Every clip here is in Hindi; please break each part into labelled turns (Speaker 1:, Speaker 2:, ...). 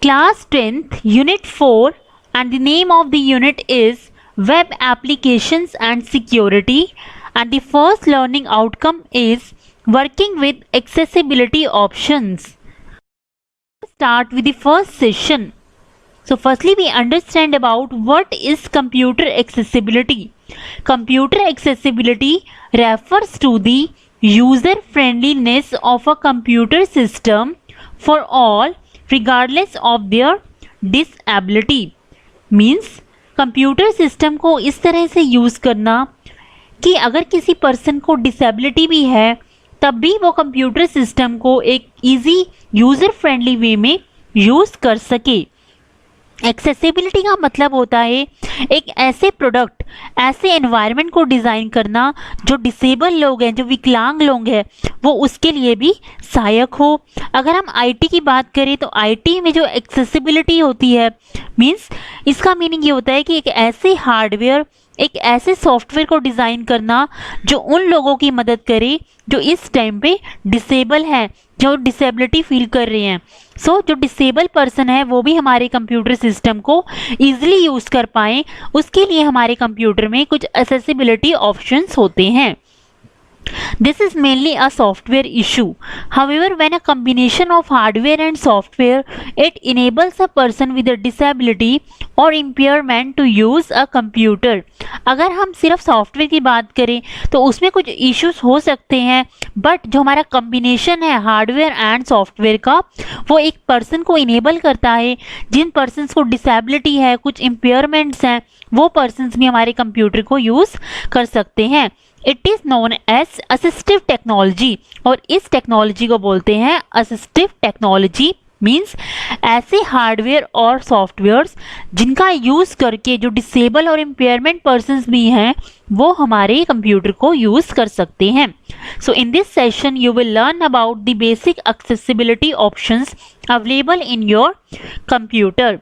Speaker 1: Class 10th, Unit 4, and the name of the unit is Web Applications and Security, and the first learning outcome is working with accessibility options. Let's start with the first session. So firstly, we understand about what is computer accessibility. Computer accessibility refers to the user friendliness of a computer system for all regardless of their disability. Means computer system को इस तरह से यूज़ करना कि अगर किसी पर्सन को डिसेबिलिटी भी है तब भी वो कंप्यूटर सिस्टम को एक इजी यूज़र फ्रेंडली वे में यूज़ कर सके। एक्सेसिबिलिटी का मतलब होता है एक ऐसे प्रोडक्ट, ऐसे एनवायरनमेंट को डिज़ाइन करना जो डिसेबल लोग हैं, जो विकलांग लोग हैं, वो उसके लिए भी सहायक हो। अगर हम आईटी की बात करें तो आईटी में जो एक्सेसिबिलिटी होती है, मींस इसका मीनिंग ये होता है कि एक ऐसे हार्डवेयर, एक ऐसे सॉफ्टवेयर को डिज़ाइन करना जो उन लोगों की मदद करे जो इस टाइम पे डिसेबल हैं, जो डिसेबिलिटी फील कर रहे हैं। सो जो डिसेबल पर्सन है वो भी हमारे कंप्यूटर सिस्टम को ईजिली यूज़ कर पाएँ, उसके लिए हमारे कंप्यूटर में कुछ एक्सेसिबिलिटी ऑप्शंस होते हैं। This is mainly a software issue. However, when a combination of hardware and software, it enables a person with a disability or impairment to use a computer. अगर हम सिर्फ सॉफ्टवेयर की बात करें तो उसमें कुछ इश्यूज हो सकते हैं, बट जो हमारा कम्बिनेशन है हार्डवेयर एंड सॉफ्टवेयर का, वो एक पर्सन को इनेबल करता है। जिन पर्सनस को डिसेबिलिटी है, कुछ इम्पेयरमेंट्स हैं, वो पर्सनस भी हमारे कंप्यूटर को यूज़ कर सकते हैं। It is known as assistive technology, और इस टेक्नोलॉजी को बोलते हैं असिस्टिव टेक्नोलॉजी। मीन्स ऐसे हार्डवेयर और सॉफ्टवेयर्स जिनका यूज़ करके जो डिसेबल और इम्पेयरमेंट पर्सन्स भी हैं वो हमारे कंप्यूटर को यूज़ कर सकते हैं। So in this session you will learn about the basic accessibility options available in your computer.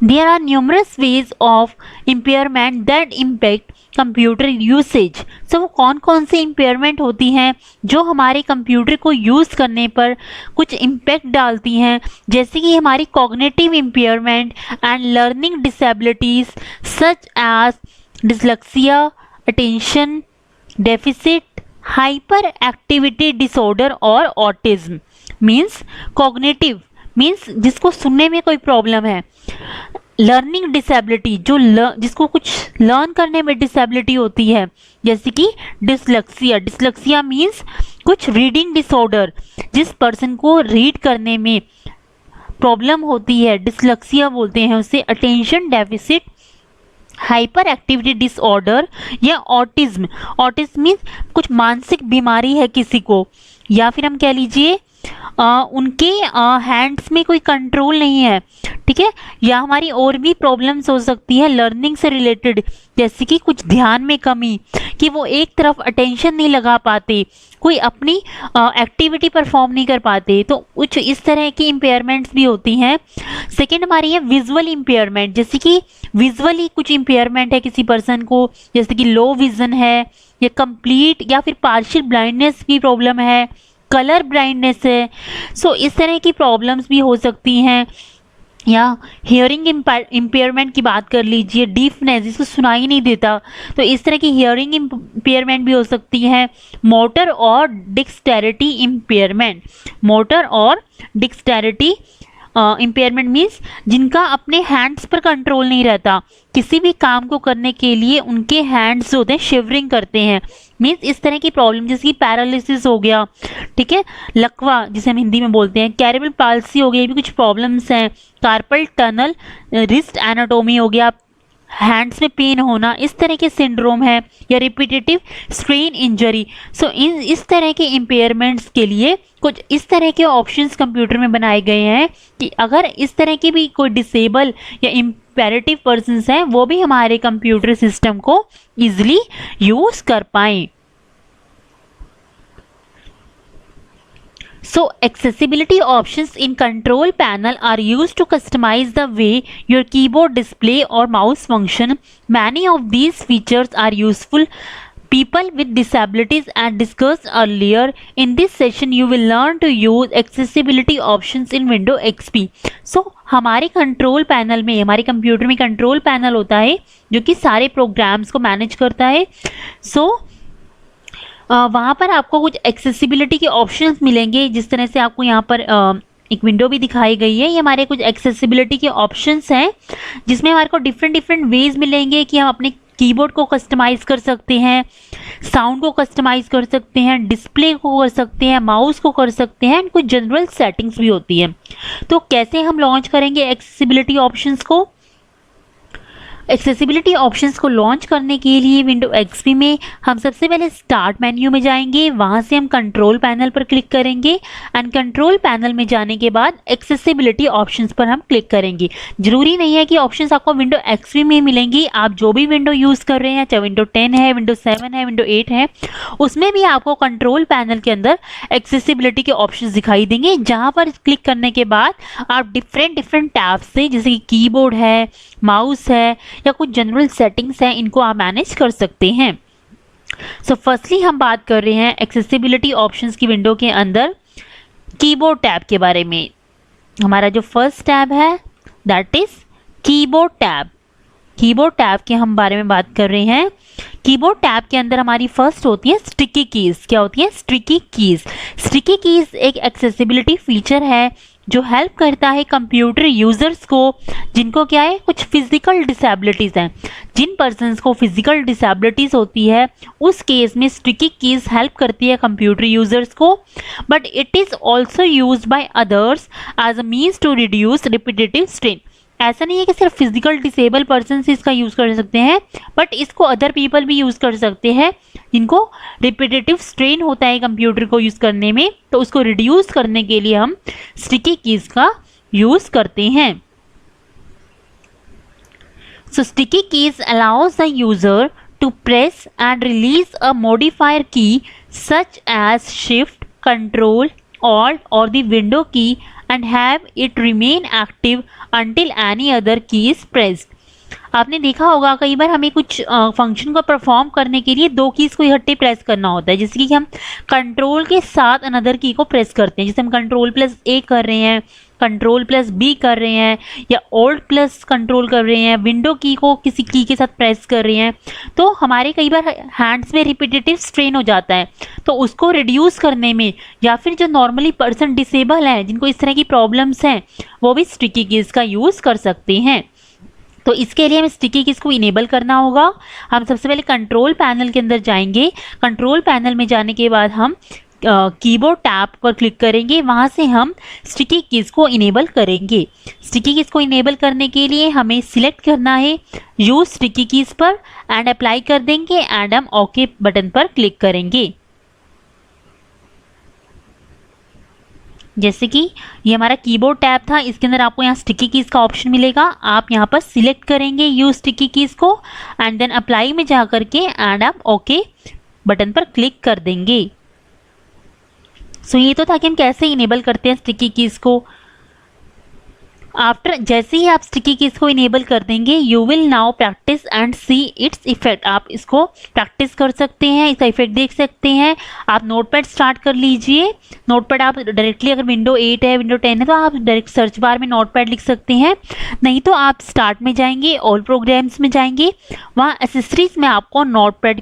Speaker 1: There are numerous ways of impairment that impact computer usage. So वो कौन कौन सी इम्पेयरमेंट होती हैं जो हमारे कंप्यूटर को यूज़ करने पर कुछ इम्पैक्ट डालती हैं, जैसे कि हमारी cognitive impairment and learning disabilities such as dyslexia, attention deficit, hyper activity disorder और ऑटिज्म। मीन्स कॉग्निटिव मीन्स जिसको सुनने में कोई प्रॉब्लम है, लर्निंग डिसेबिलिटी जो जिसको कुछ लर्न करने में डिसेबिलिटी होती है, जैसे कि डिसलेक्सिया। डिसलेक्सिया मीन्स कुछ रीडिंग डिसऑर्डर, जिस पर्सन को रीड करने में प्रॉब्लम होती है, डिसलेक्सिया बोलते हैं उसे। Attention deficit, hyper activity disorder या ऑटिज्म। ऑटिज्म मीन्स कुछ मानसिक बीमारी है किसी को, या फिर हम कह लीजिए उनके हैंड्स में कोई कंट्रोल नहीं है, ठीक है। या हमारी और भी प्रॉब्लम्स हो सकती है लर्निंग से रिलेटेड, जैसे कि कुछ ध्यान में कमी, कि वो एक तरफ अटेंशन नहीं लगा पाते, कोई अपनी एक्टिविटी परफॉर्म नहीं कर पाते, तो कुछ इस तरह की इम्पेयरमेंट्स भी होती हैं। सेकेंड हमारी है विजुअल इम्पेयरमेंट, जैसे कि विजुअली कुछ इम्पेयरमेंट है किसी पर्सन को, जैसे कि लो विजन है, या कंप्लीट या फिर पार्शियल ब्लाइंडनेस की प्रॉब्लम है, कलर ब्लाइंडनेस है। सो इस तरह की प्रॉब्लम्स भी हो सकती हैं। या हियरिंग इम्पेयरमेंट की बात कर लीजिए, डीफनेस, जिसको सुनाई नहीं देता, तो इस तरह की हियरिंग इम्पेयरमेंट भी हो सकती है। मोटर और डिक्सटेरिटी इम्पेयरमेंट, मोटर और डिक्सटेरिटी इम्पेयरमेंट मीन्स जिनका अपने हैंड्स पर कंट्रोल नहीं रहता, किसी भी काम को करने के लिए उनके हैंड्स जो होते हैं शिवरिंग करते हैं। मीन्स इस तरह की प्रॉब्लम, जैसे कि पैरालिसिस हो गया, ठीक है, लकवा जिसे हम हिंदी में बोलते हैं, कैरेबल पाल्सी हो गया, ये भी कुछ प्रॉब्लम्स हैं। कार्पल टनल, रिस्ट एनाटोमी हो गया, हैंड्स में पेन होना, इस तरह के सिंड्रोम है, या रिपीटेटिव स्ट्रेन इंजरी। सो इस तरह के इम्पेयरमेंट्स के लिए कुछ इस तरह के ऑप्शंस कंप्यूटर में बनाए गए हैं कि अगर इस तरह की भी कोई डिसेबल या इम्पेरेटिव पर्सन्स हैं वो भी हमारे कंप्यूटर सिस्टम को ईजिली यूज़ कर पाएँ। So accessibility options in control panel are used to customize the way your keyboard display or mouse function. Many of these features are useful people with disabilities as discussed earlier. In this session you will learn to use accessibility options in Windows XP. So हमारे कंट्रोल पैनल में, हमारे कंप्यूटर में कंट्रोल पैनल होता है जो कि सारे प्रोग्राम्स को मैनेज करता है. वहाँ पर आपको कुछ एक्सेसिबिलिटी के ऑप्शंस मिलेंगे. जिस तरह से आपको यहाँ पर एक विंडो भी दिखाई गई है, ये हमारे कुछ एक्सेसिबिलिटी के ऑप्शंस हैं जिसमें हमारे को डिफरेंट वेज मिलेंगे कि हम अपने कीबोर्ड को कस्टमाइज़ कर सकते हैं, साउंड को कस्टमाइज़ कर सकते हैं, डिस्प्ले को कर सकते हैं, माउस को कर सकते हैं, कुछ जनरल सेटिंग्स भी होती है. तो कैसे हम लॉन्च करेंगे एक्सेसिबिलिटी ऑप्शंस को? एक्सेसिबिलिटी ऑप्शंस को लॉन्च करने के लिए विंडो एक्सपी में हम सबसे पहले स्टार्ट मेन्यू में जाएंगे. वहाँ से हम कंट्रोल पैनल पर क्लिक करेंगे एंड कंट्रोल पैनल में जाने के बाद एक्सेसिबिलिटी ऑप्शंस पर हम क्लिक करेंगे. जरूरी नहीं है कि ऑप्शंस आपको विंडो एक्सपी में मिलेंगी. आप जो भी विंडो यूज़ कर रहे हैं, चाहे विंडो 10 है, विंडो 7 है, विंडो 8 है, उसमें भी आपको कंट्रोल पैनल के अंदर एक्सेसिबिलिटी के ऑप्शंस दिखाई देंगे, जहाँ पर क्लिक करने के बाद आप डिफरेंट टैब से, जैसे कि कीबोर्ड है, माउस है या कुछ जनरल सेटिंग्स हैं, इनको आप मैनेज कर सकते हैं. सो फर्स्टली हम बात कर रहे हैं एक्सेसिबिलिटी ऑप्शंस की विंडो के अंदर कीबोर्ड टैब के बारे में. हमारा जो फर्स्ट टैब है that is keyboard tab. Keyboard tab के हम बारे में बात कर रहे हैं. कीबोर्ड टैब के अंदर हमारी फर्स्ट होती है स्टिकी कीज. क्या होती है? Sticky keys. स्टिकी कीज एक एक्सेसिबिलिटी फीचर है जो हेल्प करता है कंप्यूटर यूजर्स को जिनको क्या है, कुछ फिजिकल डिसेबिलिटीज़ हैं. जिन पर्सन्स को फिजिकल डिसेबिलिटीज़ होती है उस केस में स्टिकी कीज हेल्प करती है कंप्यूटर यूजर्स को. But it is also use by others as a means to reduce repetitive strain. ऐसा नहीं है कि सिर्फ फिजिकल डिसेबल पर्सन इसका यूज़ कर सकते हैं, बट इसको अदर पीपल भी यूज़ कर सकते हैं जिनको रिपीटेटिव स्ट्रेन होता है कंप्यूटर को यूज़ करने में. तो उसको रिड्यूस करने के लिए हम स्टिकी कीज का यूज़ करते हैं. So sticky keys allows the user to press and release a modifier key such as shift, control, Alt or the window key and have it remain active until any other key is pressed. आपने देखा होगा कई बार हमें कुछ फंक्शन को परफॉर्म करने के लिए दो कीज़ को इकट्ठे प्रेस करना होता है. जैसे कि हम कंट्रोल के साथ अनदर की को प्रेस करते हैं. जैसे हम कंट्रोल प्लस ए कर रहे हैं, कंट्रोल प्लस बी कर रहे हैं, या ऑल्ट प्लस कंट्रोल कर रहे हैं, विंडो की को किसी की के साथ प्रेस कर रहे हैं. तो हमारे कई बार हैंड्स में रिपीटेटिव स्ट्रेन हो जाता है. तो उसको रिड्यूस करने में, या फिर जो नॉर्मली पर्सन डिसेबल हैं जिनको इस तरह की प्रॉब्लम्स हैं, वो भी स्टिकी कीज़ का यूज़ कर सकते हैं. तो इसके लिए हमें स्टिकी कीज़ को इनेबल करना होगा. हम सबसे पहले कंट्रोल पैनल के अंदर जाएंगे. कंट्रोल पैनल में जाने के बाद हम कीबोर्ड टैब पर क्लिक करेंगे. वहाँ से हम स्टिकी कीज़ को इनेबल करेंगे. स्टिकी कीज़ को इनेबल करने के लिए हमें सिलेक्ट करना है यूज़ स्टिकी कीज़ पर एंड अप्लाई कर देंगे एंड हम ओके बटन पर क्लिक करेंगे. जैसे कि ये हमारा कीबोर्ड टैब था, इसके अंदर आपको यहाँ स्टिकी कीज़ का ऑप्शन मिलेगा. आप यहाँ पर सिलेक्ट करेंगे यूज स्टिकी कीज़ को एंड देन अप्लाई में जा करके एंड आप ओके बटन पर क्लिक कर देंगे. सो ये तो था कि हम कैसे इनेबल करते हैं स्टिकी कीज़ को. आफ्टर जैसे ही आप स्टिकी कीज़ को इनेबल कर देंगे, you will now practice and see its effect. आप इसको प्रैक्टिस कर सकते हैं, इसका इफेक्ट देख सकते हैं. आप नोटपैड स्टार्ट कर लीजिए. नोटपैड आप डायरेक्टली, अगर विंडो 8 है, विंडो 10 है, तो आप डायरेक्ट सर्च बार में नोटपैड लिख सकते हैं. नहीं तो आप स्टार्ट में जाएंगे, ऑल प्रोग्राम्स में जाएंगे, वहाँ एसेसरीज में आपको नोटपैड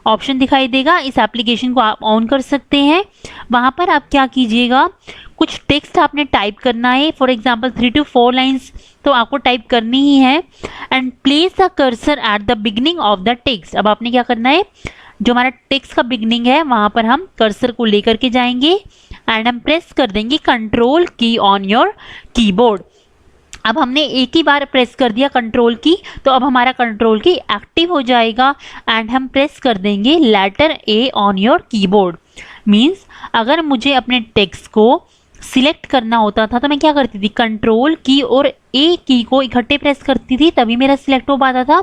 Speaker 1: ऑप्शन दिखाई देगा. इस एप्लीकेशन को आप ऑन कर सकते हैं. वहाँ पर आप क्या कीजिएगा, कुछ टेक्स्ट आपने टाइप करना है. फॉर एग्जांपल 3 to 4 लाइंस तो आपको टाइप करनी ही है. And place the cursor at the beginning of the text. अब आपने क्या करना है, जो हमारा टेक्स्ट का बिगनिंग है वहाँ पर हम कर्सर को लेकर के जाएंगे एंड हम प्रेस कर देंगे कंट्रोल की ऑन योर कीबोर्ड. अब हमने एक ही बार प्रेस कर दिया कंट्रोल की, तो अब हमारा कंट्रोल की एक्टिव हो जाएगा एंड हम प्रेस कर देंगे letter A on your keyboard. Means अगर मुझे अपने टेक्स्ट को सिलेक्ट करना होता था तो मैं क्या करती थी, कंट्रोल की और ए की को इकट्ठे प्रेस करती थी, तभी मेरा सिलेक्ट हो पाता था.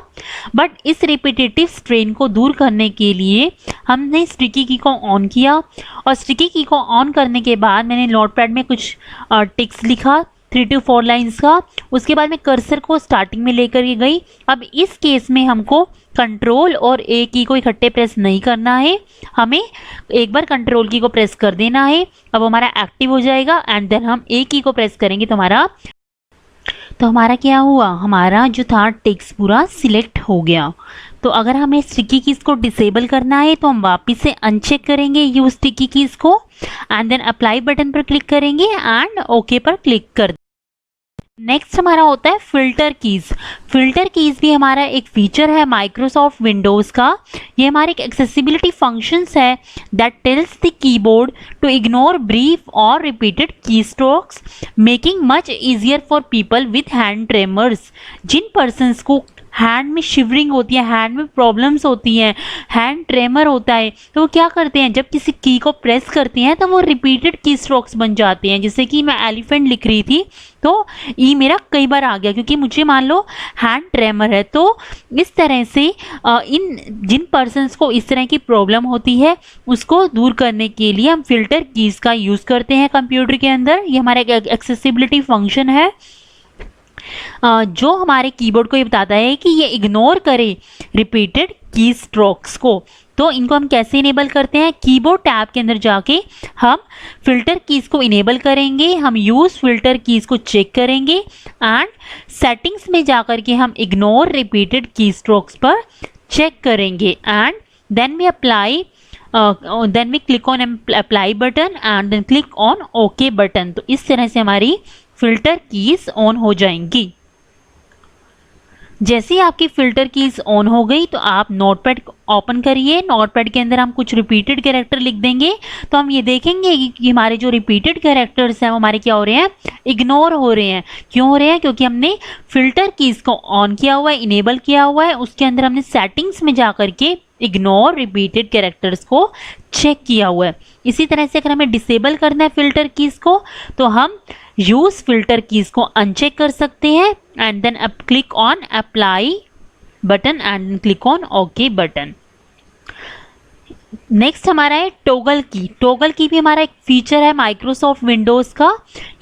Speaker 1: बट इस रिपीटेटिव स्ट्रेन को दूर करने के लिए हमने स्टिकी की को ऑन किया और स्टिकी की को ऑन करने के बाद मैंने नोटपैड में कुछ टेक्स्ट लिखा. 3 to 4 लाइंस का। उसके बाद मैं कर्सर को स्टार्टिंग में लेकर के गई। अब इस केस में हमको कंट्रोल और ए की को इकट्ठे प्रेस नहीं करना है, हमें एक बार कंट्रोल की को प्रेस कर देना है। अब हमारा एक्टिव हो जाएगा एंड देन हम ए की को प्रेस करेंगे तो हमारा क्या हुआ, हमारा जो था टेक्स्ट पूरा सिलेक्ट हो गया। तो अगर हमें स्टिकी कीज को डिसेबल करना है तो हम वापस से अनचेक करेंगे यूज स्टिकी कीज को एंड देन अप्लाई बटन पर क्लिक करेंगे एंड ओके पर क्लिक कर। नेक्स्ट हमारा होता है फिल्टर कीज। फिल्टर कीज भी हमारा एक फीचर है माइक्रोसॉफ्ट विंडोज का। ये हमारे एक एक्सेसिबिलिटी फंक्शंस है that tells the keyboard to ignore brief और repeated key strokes, making much easier for people with hand tremors. जिन पर्सन्स को हैंड में शिवरिंग होती है, हैंड में प्रॉब्लम्स होती हैं, हैंड ट्रेमर होता है, तो वो क्या करते हैं, जब किसी की को प्रेस करते हैं तो वो रिपीटेड की स्ट्रोक्स बन जाते हैं। जैसे कि मैं एलिफेंट लिख रही थी तो ई मेरा कई बार आ गया क्योंकि मुझे मान लो हैंड ट्रेमर है। तो इस तरह से जिन पर्सन्स को इस तरह की प्रॉब्लम होती है उसको दूर करने के लिए हम फिल्टर कीज का यूज़ करते हैं कंप्यूटर के अंदर। ये हमारा एक एक्सेसिबिलिटी फंक्शन है जो हमारे कीबोर्ड को ये बताता है कि ये इग्नोर करे रिपीटेड की स्ट्रोक्स को। तो इनको हम कैसे इनेबल करते हैं, कीबोर्ड टैब के अंदर जाके हम फिल्टर कीज को इनेबल करेंगे, हम यूज फिल्टर कीज को चेक करेंगे एंड सेटिंग्स में जाकर के हम इग्नोर रिपीटेड की स्ट्रोक्स पर चेक करेंगे and then we click on apply button and then click on okay button. तो इस तरह से हमारी फिल्टर कीज ऑन हो जाएंगी। जैसे ही आपकी फिल्टर कीज ऑन हो गई तो आप नोटपैड ओपन करिए। नोटपैड के अंदर हम कुछ रिपीटेड कैरेक्टर लिख देंगे तो हम ये देखेंगे कि हमारे जो रिपीटेड कैरेक्टर्स हैं वो हमारे क्या हो रहे हैं, इग्नोर हो रहे हैं। क्यों हो रहे हैं, क्योंकि हमने फिल्टर कीज को ऑन किया हुआ है, इनेबल किया हुआ है। उसके अंदर हमने सेटिंग्स में जा करके इग्नोर रिपीटेड कैरेक्टर्स को चेक किया हुआ है। इसी तरह से अगर हमें डिसेबल करना है फिल्टर कीज को तो हम यूज फिल्टर कीज को अनचेक कर सकते हैं and then click on apply button and click on okay button. Next हमारा है टॉगल की। टॉगल की भी हमारा एक फीचर है माइक्रोसॉफ्ट विंडोज का।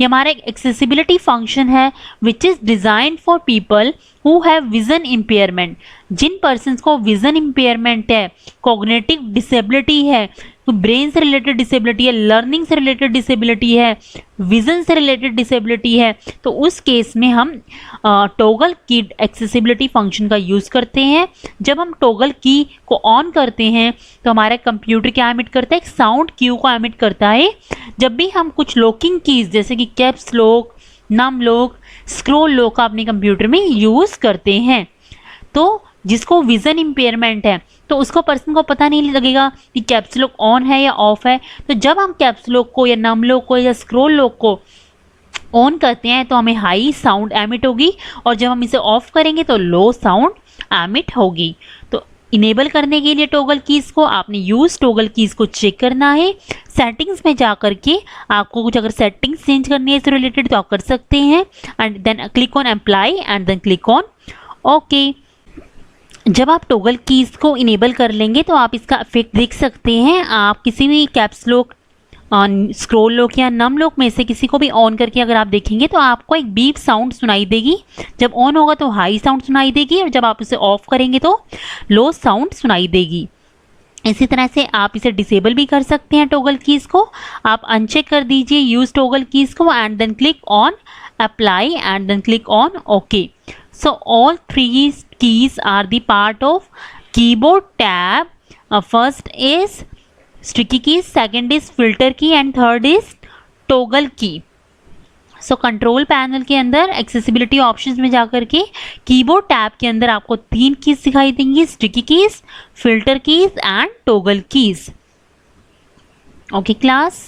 Speaker 1: ये हमारा एक एक्सेसिबिलिटी फंक्शन है which is design for people who have vision impairment. जिन पर्सन्स को विजन इम्पेयरमेंट है, कॉग्निटिव डिसेबिलिटी है, तो ब्रेन से रिलेटेड डिसेबिलिटी है, लर्निंग से रिलेटेड डिसेबिलिटी है, विजन से रिलेटेड डिसेबिलिटी है, तो उस केस में हम टॉगल की एक्सेसिबिलिटी फंक्शन का यूज़ करते हैं। जब हम टॉगल की को ऑन करते हैं तो हमारा कंप्यूटर क्या एमिट करता है, एक साउंड क्यू को एमिट करता है। जब भी हम कुछ लॉकिंग कीज जैसे कि caps lock, num lock, scroll lock का अपने कंप्यूटर में यूज़ करते हैं, तो जिसको विजन इम्पेयरमेंट है तो उसको पर्सन को पता नहीं लगेगा कि कैप्स लॉक ऑन है या ऑफ है। तो जब हम कैप्स लॉक को या नम लॉक को या स्क्रॉल लॉक को ऑन करते हैं तो हमें हाई साउंड एमिट होगी और जब हम इसे ऑफ करेंगे तो लो साउंड एमिट होगी। तो इनेबल करने के लिए टॉगल कीज को आपने यूज टॉगल कीज को चेक करना है। सेटिंग्स में जा करके आपको कुछ अगर सेटिंग्स चेंज करनी है इससे रिलेटेड तो आप कर सकते हैं and then click on apply and then click on okay. जब आप टॉगल कीज को इनेबल कर लेंगे तो आप इसका इफेक्ट देख सकते हैं। आप किसी भी कैप्स लॉक, स्क्रॉल लॉक या नम लॉक में से किसी को भी ऑन करके अगर आप देखेंगे तो आपको एक बीप साउंड सुनाई देगी। जब ऑन होगा तो हाई साउंड सुनाई देगी और जब आप इसे ऑफ करेंगे तो लो साउंड सुनाई देगी। इसी तरह से आप इसे डिसेबल भी कर सकते हैं टॉगल कीज को। आप अनचेक कर दीजिए यूज टॉगल कीज को and then click on apply and then click on okay. So all three keys are the part of keyboard tab. First is sticky keys, second is filter key and third is toggle key. So control panel के अंदर accessibility options में जाकर के keyboard tab के अंदर आपको 3 keys दिखाई देंगी, sticky keys, filter keys and toggle keys. Okay class.